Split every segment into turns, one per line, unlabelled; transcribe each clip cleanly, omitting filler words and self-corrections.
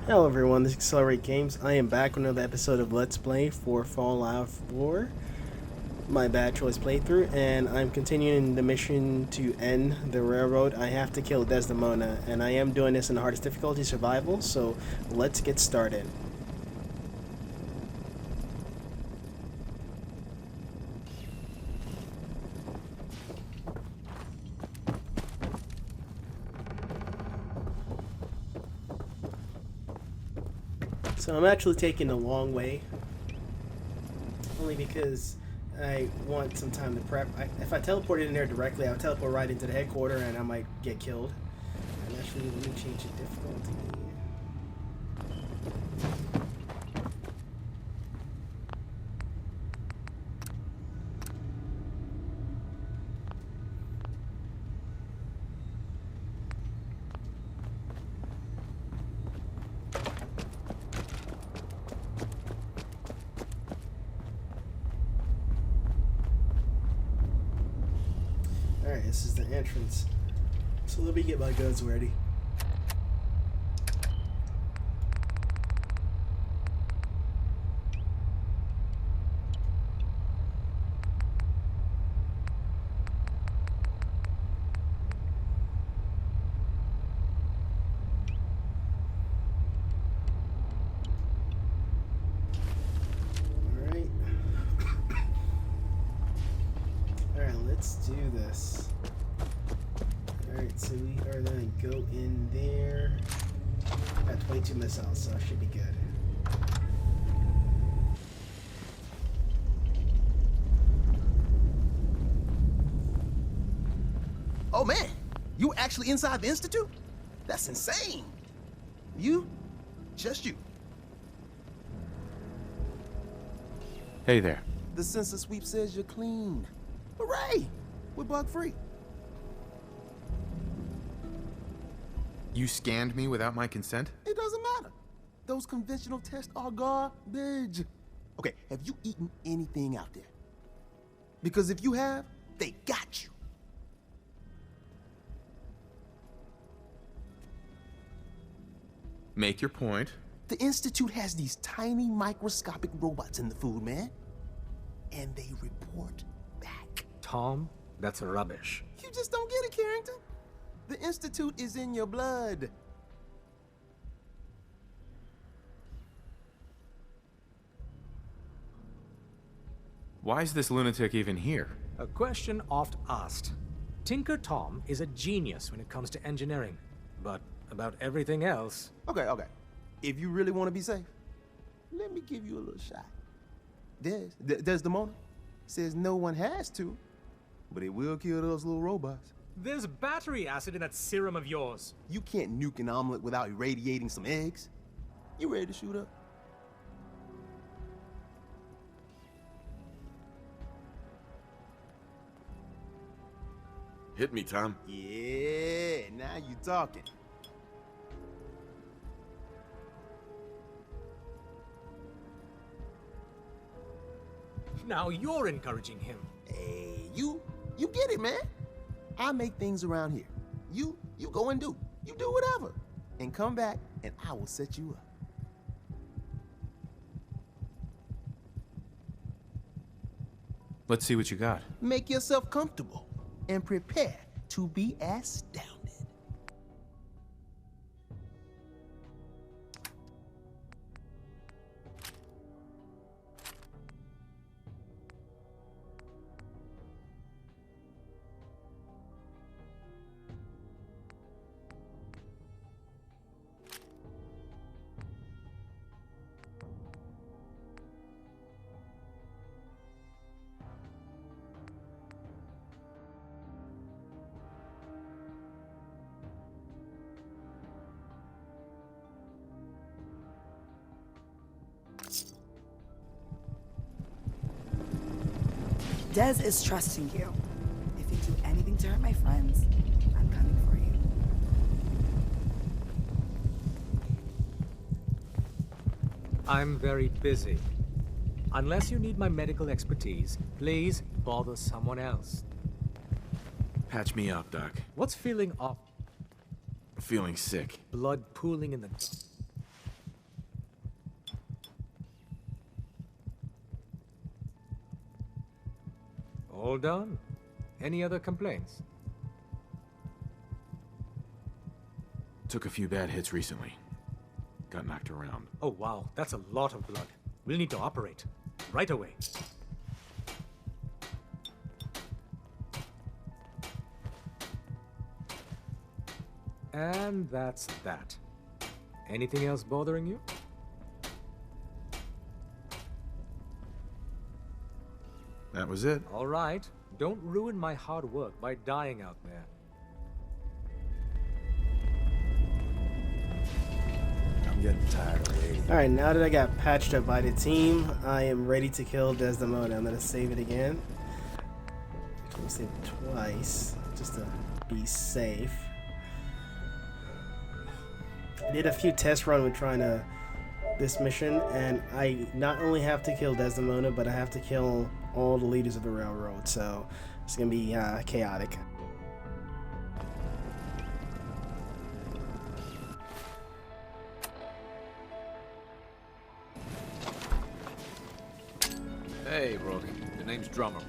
Hello everyone, this is Accelerate Games. I am back with another episode of Let's Play for Fallout 4, my bad choice playthrough, and I'm continuing the mission to end the railroad. I have to kill Desdemona, and I am doing this in the hardest difficulty, survival, so let's get started. So I'm actually taking the long way, only because I want some time to prep. If I teleported in there directly, I would teleport right into the headquarters and I might get killed. And actually, let me change the difficulty. Alright, this is the entrance. So let me get my guns ready. Alright. Alright, let's do this. Alright, so we are gonna go in there. Got 22 missiles, so it should be good.
Oh man, you actually inside the Institute? That's insane. You? Just you.
Hey there.
The census sweep says you're clean. Hooray! We're bug free.
You scanned me without my consent?
It doesn't matter. Those conventional tests are garbage. Okay, have you eaten anything out there? Because if you have, they got you.
Make your point.
The Institute has these tiny microscopic robots in the food, man. And they report back.
Tom, that's rubbish.
You just don't get it, Carrington. The Institute is in your blood.
Why is this lunatic even here?
A question oft asked. Tinker Tom is a genius when it comes to engineering, but about everything else...
Okay. If you really want to be safe, let me give you a little shot. Desdemona says no one has to, but it will kill those little robots.
There's battery acid in that serum of yours.
You can't nuke an omelet without irradiating some eggs. You ready to shoot up?
Hit me, Tom.
Yeah, now you talking.
Now you're encouraging him.
Hey, you get it, man. I make things around here. You go and do. You do whatever. And come back and I will set you up.
Let's see what you got.
Make yourself comfortable and prepare to be astounded.
Des is trusting you. If you do anything to hurt my friends, I'm coming for you.
I'm very busy. Unless you need my medical expertise, please bother someone else.
Patch me up, Doc.
What's feeling off?
Feeling sick.
Blood pooling in the... All done. Any other complaints?
Took a few bad hits recently. Got knocked around.
Oh wow, that's a lot of blood. We'll need to operate. Right away. And that's that. Anything else bothering you?
That was it.
All right. Don't ruin my hard work by dying out there.
I'm getting tired of waiting.
Alright, now that I got patched up by the team, I am ready to kill Desdemona. I'm gonna save it again. Actually, save it twice, just to be safe. I did a few test runs with trying to this mission, and I not only have to kill Desdemona, but I have to kill all the leaders of the railroad, so it's gonna be chaotic.
Hey, Brody. The name's Drummer.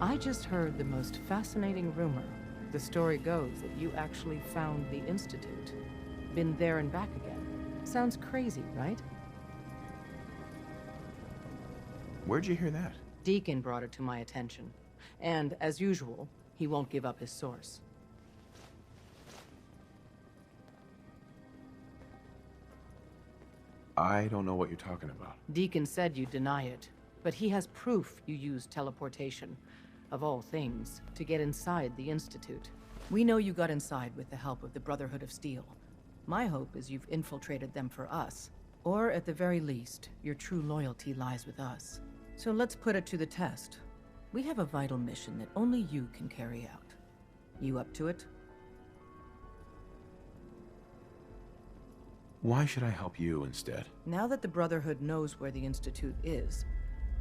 I just heard the most fascinating rumor. The story goes that you actually found the Institute. Been there and back again. Sounds crazy, right?
Where'd you hear that?
Deacon brought it to my attention. And, as usual, he won't give up his source.
I don't know what you're talking about.
Deacon said you deny it, but he has proof you used teleportation, of all things, to get inside the Institute. We know you got inside with the help of the Brotherhood of Steel. My hope is you've infiltrated them for us. Or, at the very least, your true loyalty lies with us. So let's put it to the test. We have a vital mission that only you can carry out. You up to it?
Why should I help you instead?
Now that the Brotherhood knows where the Institute is,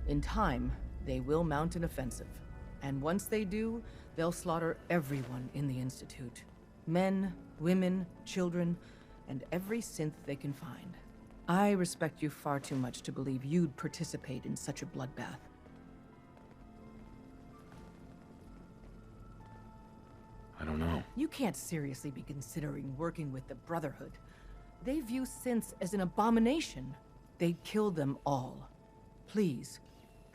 in time, they will mount an offensive. And once they do, they'll slaughter everyone in the Institute. Men, women, children, and every synth they can find. I respect you far too much to believe you'd participate in such a bloodbath.
I don't know.
You can't seriously be considering working with the Brotherhood. They view synths as an abomination. They'd kill them all. Please,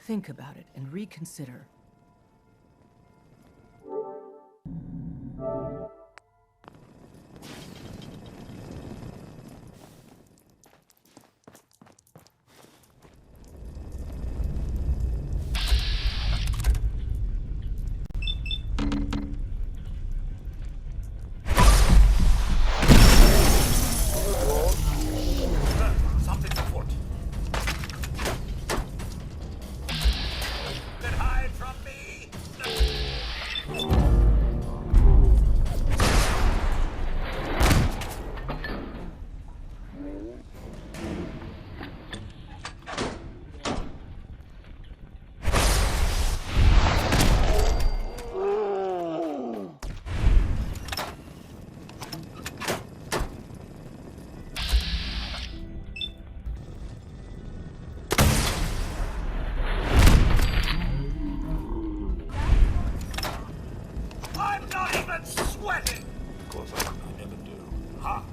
think about it and reconsider.
Something's afoot. Then hide from me. I'm not even sweating.
Of course, I never do.
Ha!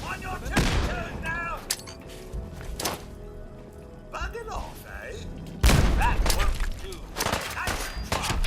On your tippy toes now. Bug it off, eh? That won't do. Nice try.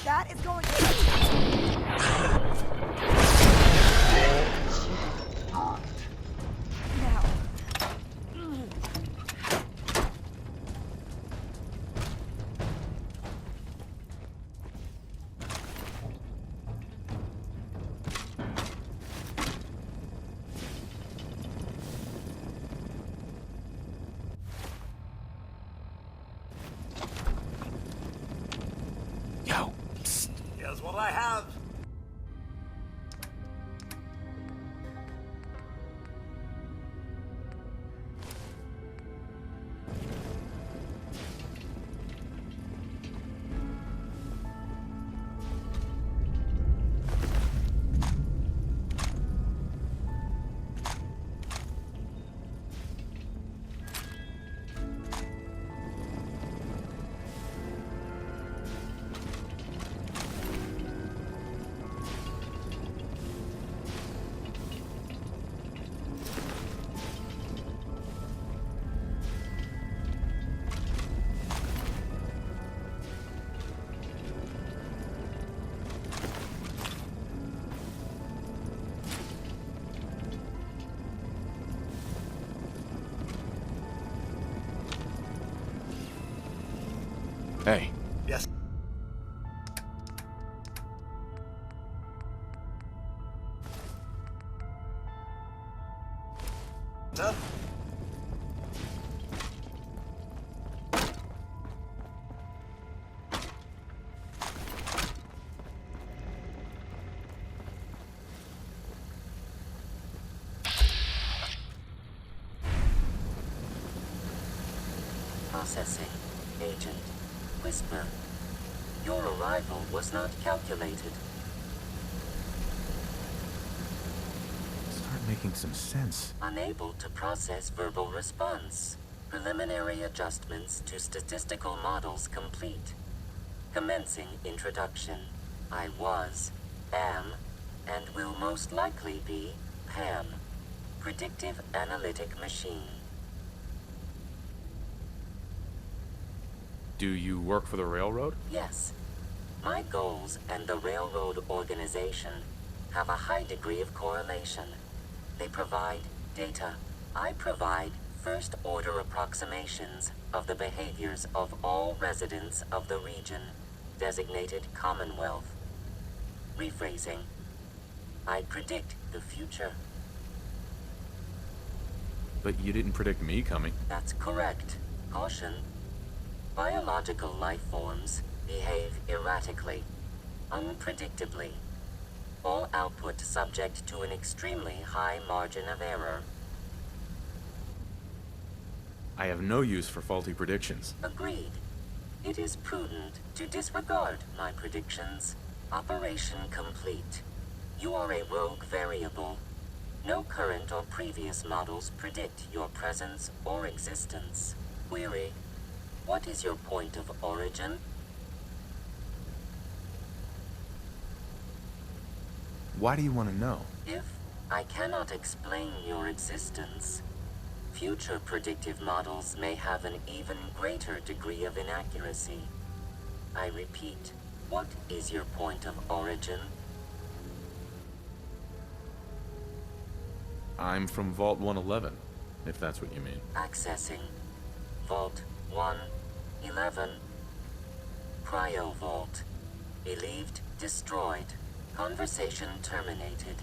That is going to... Now.
Yo, psst.
Here's what I have.
Hey,
Yes. Sir?
Processing. Agent. Whisper. Your arrival was not calculated.
start making some sense.
Unable to process verbal response. Preliminary adjustments to statistical models complete. Commencing introduction. I was, am, and will most likely be Pam. Predictive analytic machine.
Do you work for the railroad?
Yes. My goals and the railroad organization have a high degree of correlation. They provide data. I provide first-order approximations of the behaviors of all residents of the region, designated Commonwealth. Rephrasing. I predict the future.
But you didn't predict me coming.
That's correct. Caution. Biological life forms behave erratically, unpredictably. All output subject to an extremely high margin of error.
I have no use for faulty predictions.
Agreed. It is prudent to disregard my predictions. Operation complete. You are a rogue variable. No current or previous models predict your presence or existence. Query. What is your point of origin?
Why do you want to know?
If I cannot explain your existence, future predictive models may have an even greater degree of inaccuracy. I repeat, what is your point of origin?
I'm from Vault 111, if that's what you mean.
Accessing. Vault 111. Cryo Vault. Believed destroyed. Conversation terminated.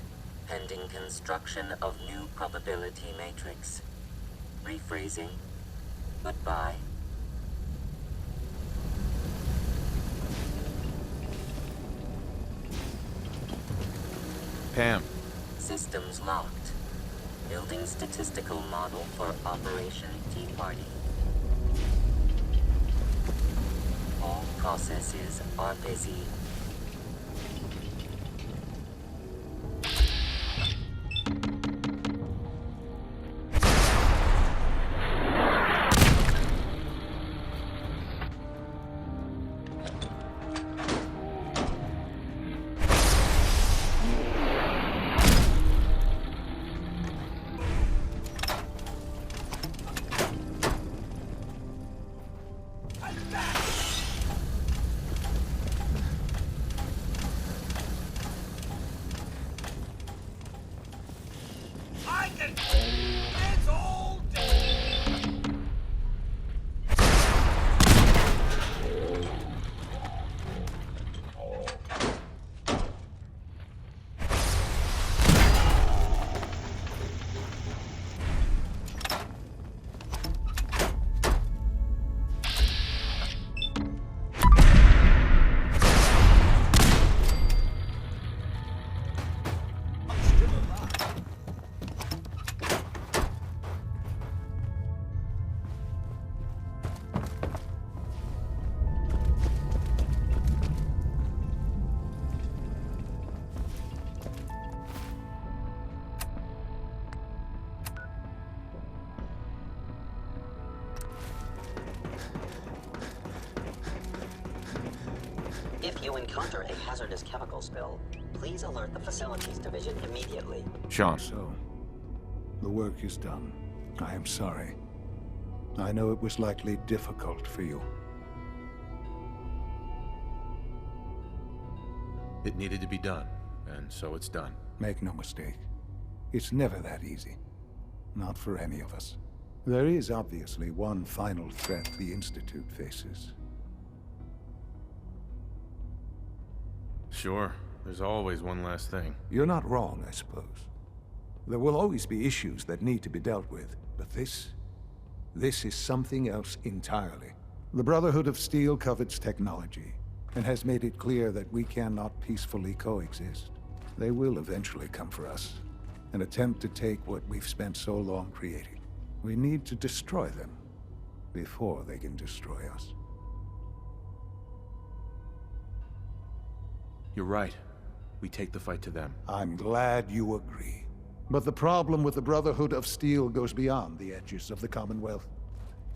pending construction of new probability matrix. Rephrasing. Goodbye.
Pam.
Systems locked. Building statistical model for Operation Tea Party. All processes are busy.
I can it's all day. I'm still alive.
If you encounter a hazardous chemical spill, please alert the Facilities Division immediately.
Sean.
So, the work is done. I am sorry. I know it was likely difficult for you.
It needed to be done, and so it's done.
Make no mistake. It's never that easy. Not for any of us. There is obviously one final threat the Institute faces.
Sure, there's always one last thing.
You're not wrong, I suppose. There will always be issues that need to be dealt with, but this is something else entirely. The Brotherhood of Steel covets technology, and has made it clear that we cannot peacefully coexist. They will eventually come for us, and attempt to take what we've spent so long creating. We need to destroy them before they can destroy us.
You're right. We take the fight to them.
I'm glad you agree. But the problem with the Brotherhood of Steel goes beyond the edges of the Commonwealth.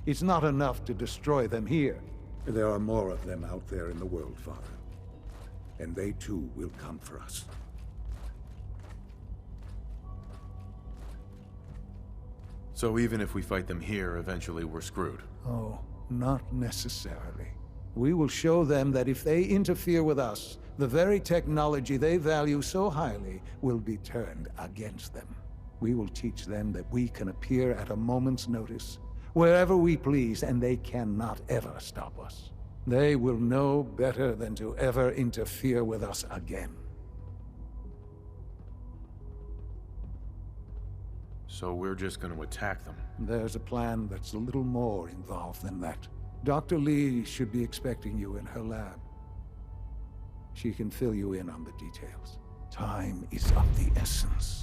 It's not enough to destroy them here. There are more of them out there in the world, Father. And they too will come for us.
So even if we fight them here, eventually we're screwed.
Oh, not necessarily. We will show them that if they interfere with us, the very technology they value so highly will be turned against them. We will teach them that we can appear at a moment's notice, wherever we please, and they cannot ever stop us. They will know better than to ever interfere with us again.
So we're just going to attack them.
There's a plan that's a little more involved than that. Dr. Lee should be expecting you in her lab. She can fill you in on the details. Time is of the essence.